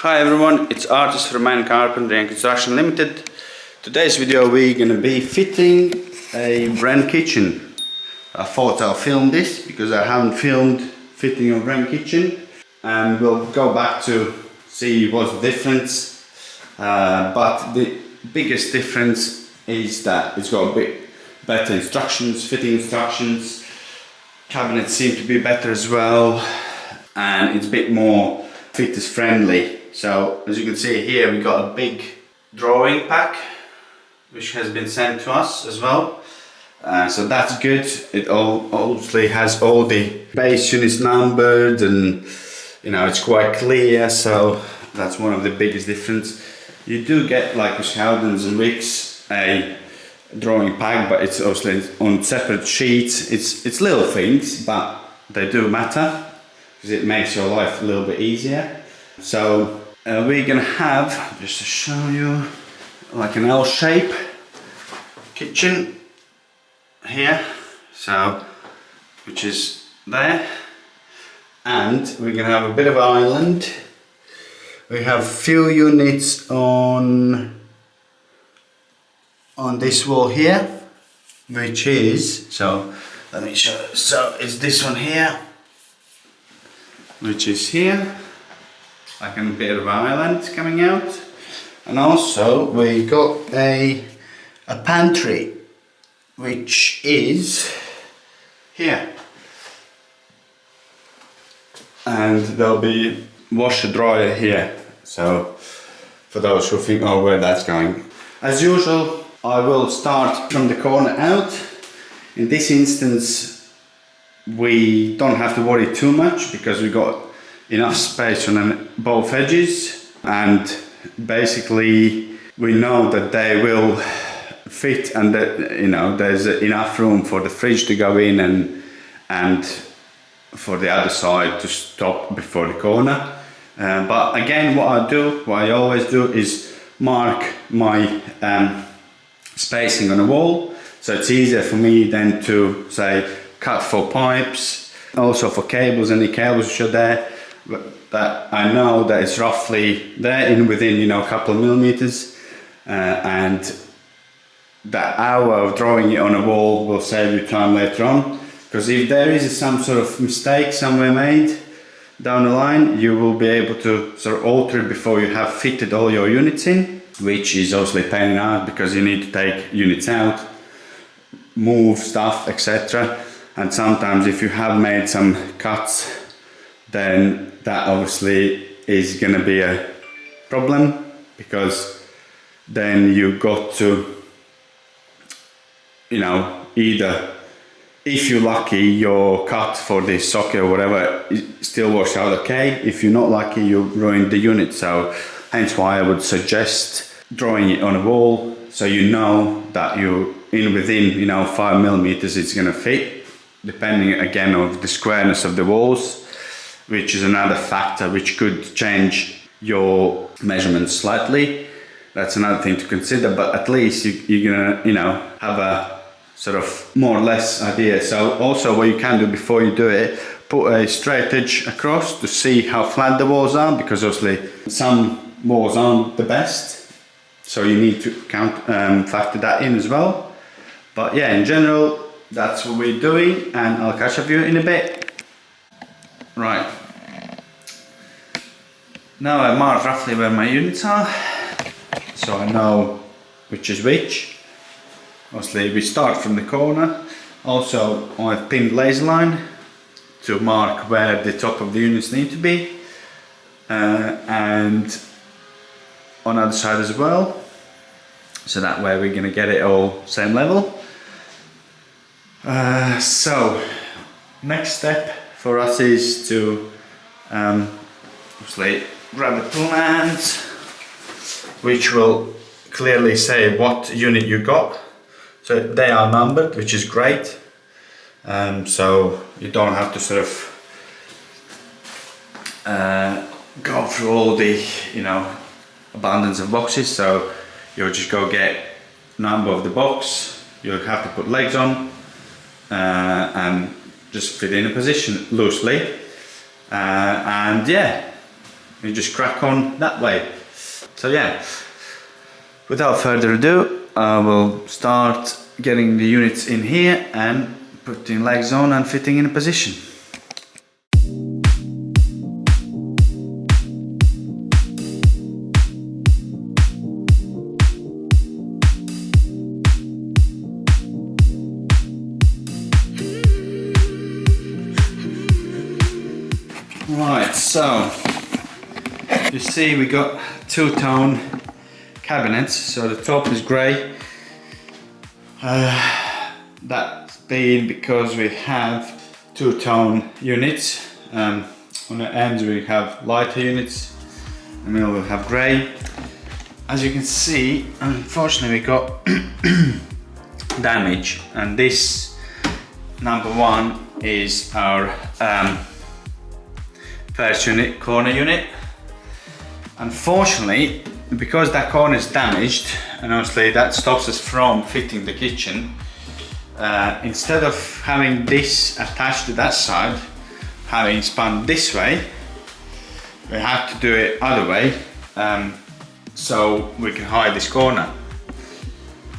Hi everyone, it's Artist from Wren Carpentry and Construction Limited. Today's video we're going to be fitting a Wren kitchen. I thought I'll film this because I haven't filmed fitting a Wren kitchen, and we'll go back to see what's the difference. But the biggest difference is that it's got a bit better instructions, fitting instructions. Cabinets seem to be better as well, and it's a bit more fitters friendly. So as you can see here, we got a big drawing pack which has been sent to us as well, so that's good. It obviously has all the base units numbered, and you know, it's quite clear, so that's one of the biggest difference. You do get, like with Howdens and Wickes, a drawing pack, but it's obviously on separate sheets. It's little things, but they do matter because it makes your life a little bit easier. So we're gonna have, just to show you, like an L shape kitchen here, so which is there, and we're gonna have a bit of island. We have few units on this wall here, which is, so let me show you. So it's this one here, which is here, like a bit of island coming out, and also we got a pantry, which is here, and there'll be washer dryer here. So for those who think, oh, where that's going, as usual, I will start from the corner out. In this instance, we don't have to worry too much because we got enough space on both edges, and basically we know that they will fit, and that, you know, there's enough room for the fridge to go in and for the other side to stop before the corner. But again, what I always do is mark my spacing on the wall, so it's easier for me then to say cut for pipes, also for cables, any cables which are there, that I know that it's roughly there within, you know, a couple of millimeters, and that hour of drawing it on a wall will save you time later on, because if there is some sort of mistake somewhere made down the line, you will be able to sort of alter it before you have fitted all your units in, which is obviously a pain in the ass because you need to take units out, move stuff, etc. And sometimes if you have made some cuts, then that obviously is going to be a problem, because then you got to, you know, either, if you're lucky, your cut for the socket or whatever still wash out okay. If you're not lucky, you ruin the unit. So hence why I would suggest drawing it on a wall, so you know that you're within, you know, 5 millimeters it's going to fit, depending again on the squareness of the walls, which is another factor which could change your measurements slightly. That's another thing to consider, but at least you're gonna, you know, have a sort of more or less idea. So also what you can do before you do it, put a straight edge across to see how flat the walls are, because obviously some walls aren't the best, so you need to factor that in as well. But yeah, in general, that's what we're doing, and I'll catch up with you in a bit. Right, now I marked roughly where my units are, so I know which is which. Obviously we start from the corner. Also I've pinned laser line to mark where the top of the units need to be, and on the other side as well, so that way we're going to get it all same level. So next step for us is to obviously grab the tool which will clearly say what unit you got. So they are numbered, which is great. So you don't have to sort of go through all the, you know, abundance of boxes. So you'll just go get number of the box. You'll have to put legs on and just fit in a position loosely, and yeah, you just crack on that way. So yeah, without further ado, I will start getting the units in here and putting legs on and fitting in a position. Right, so you see we got two-tone cabinets, so the top is grey. That's been because we have two-tone units. On the ends we have lighter units, in the middle we have grey. As you can see, unfortunately we got damage, and this number one is our first unit, corner unit. Unfortunately, because that corner is damaged, and obviously that stops us from fitting the kitchen, instead of having this attached to that side, having spun this way, we have to do it other way, so we can hide this corner,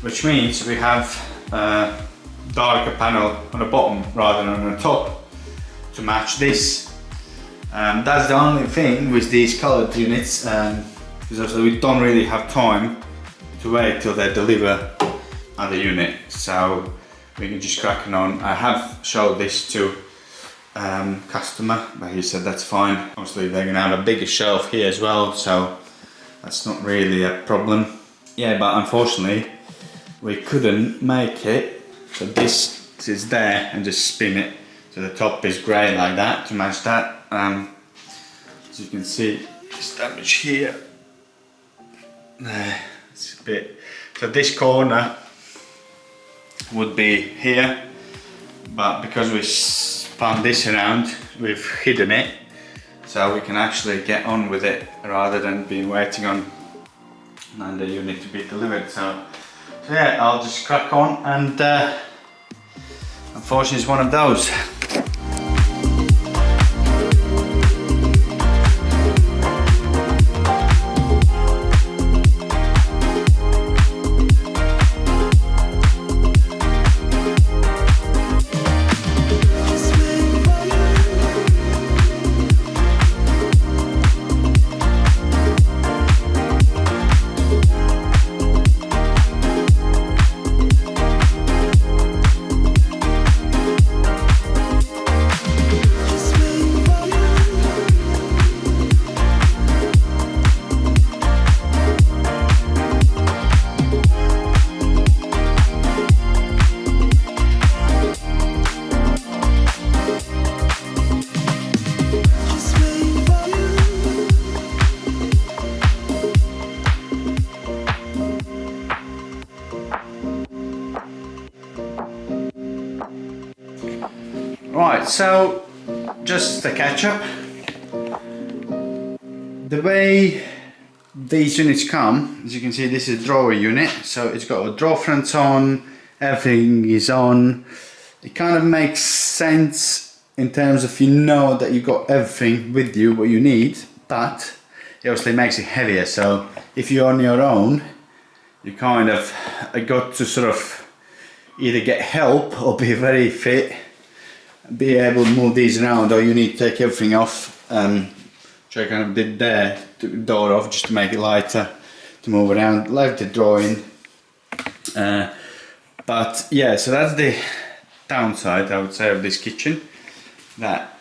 which means we have a darker panel on the bottom rather than on the top to match this. That's the only thing with these colored units, because also we don't really have time to wait till they deliver other unit, so we can just crack on. I have showed this to customer, but he said that's fine. Obviously they're gonna have a bigger shelf here as well, so that's not really a problem. Yeah, but unfortunately we couldn't make it, so this is there and just spin it so the top is grey like that to match that. As you can see, this damage here. It's a bit. So this corner would be here, but because we spun this around, we've hidden it, so we can actually get on with it rather than being waiting on another unit to be delivered. So yeah, I'll just crack on, and unfortunately it's one of those. Right, so just to catch up, the way these units come, as you can see, this is a drawer unit, so it's got a drawer front on, everything is on. It kind of makes sense in terms of you know that you got everything with you what you need, but it obviously makes it heavier. So if you're on your own, you kind of got to sort of either get help or be very fit, be able to move these around, or you need to take everything off, which I kind of did there, took the door off just to make it lighter to move around, left the drawer in. But yeah, so that's the downside, I would say, of this kitchen. That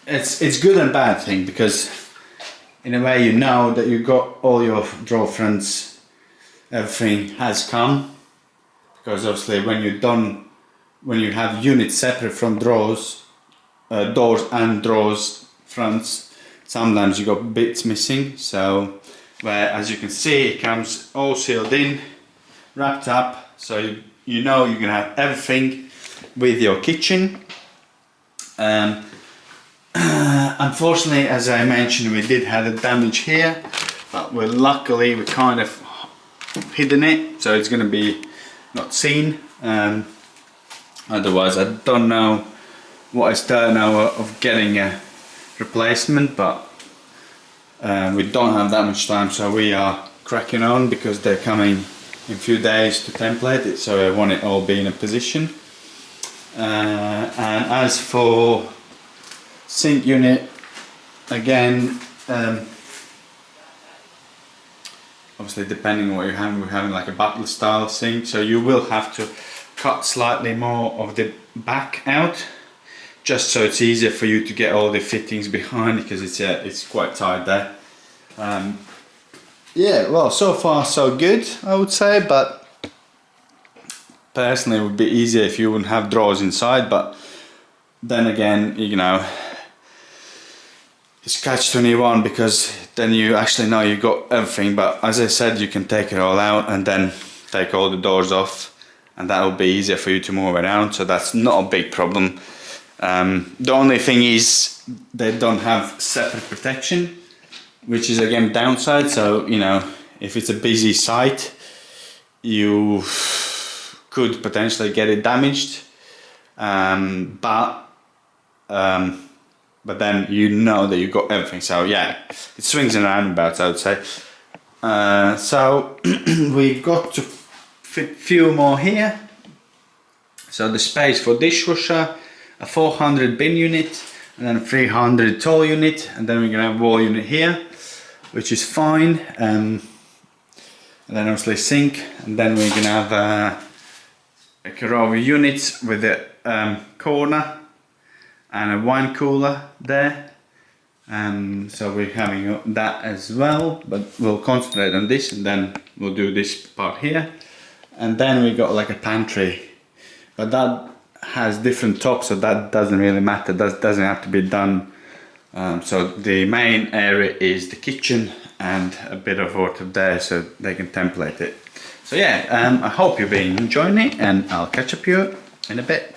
it's good and bad thing, because in a way you know that you got all your drawer fronts, everything has come, because obviously when you're done, when you have units separate from drawers, doors and drawers fronts, sometimes you got bits missing. So where, as you can see, it comes all sealed in, wrapped up, so you know you can have everything with your kitchen. Unfortunately, as I mentioned, we did have a damage here, but luckily we kind of hidden it, so it's going to be not seen. Otherwise, I don't know what is there now of getting a replacement, but We don't have that much time, so we are cracking on because they're coming in a few days to template it, so I want it all be in a position. And as for sink unit, again, obviously depending on what you're having, we're having like a butler style sink, so you will have to cut slightly more of the back out, just so it's easier for you to get all the fittings behind, because it's quite tight there. Yeah, well, so far so good, I would say, but personally it would be easier if you wouldn't have drawers inside, but then again, you know, it's catch-21, because then you actually know you got everything, but as I said, you can take it all out and then take all the doors off, and that will be easier for you to move around, so that's not a big problem. The only thing is they don't have separate protection, which is again downside. So, you know, if it's a busy site, you could potentially get it damaged, but then you know that you got everything. So yeah, it swings and roundabouts, I would say. So we've got to fit few more here. So the space for dishwasher, a 400 bin unit, and then a 300 tall unit, and then we're gonna have a wall unit here, which is fine. And then obviously sink, and then we're gonna have a Carrara unit with a corner and a wine cooler there. So we're having that as well, but we'll concentrate on this, and then we'll do this part here. And then we got like a pantry, but that has different tops, so that doesn't really matter. That doesn't have to be done. So the main area is the kitchen and a bit of water there, so they can template it. So yeah, I hope you've been enjoying it, and I'll catch up you in a bit.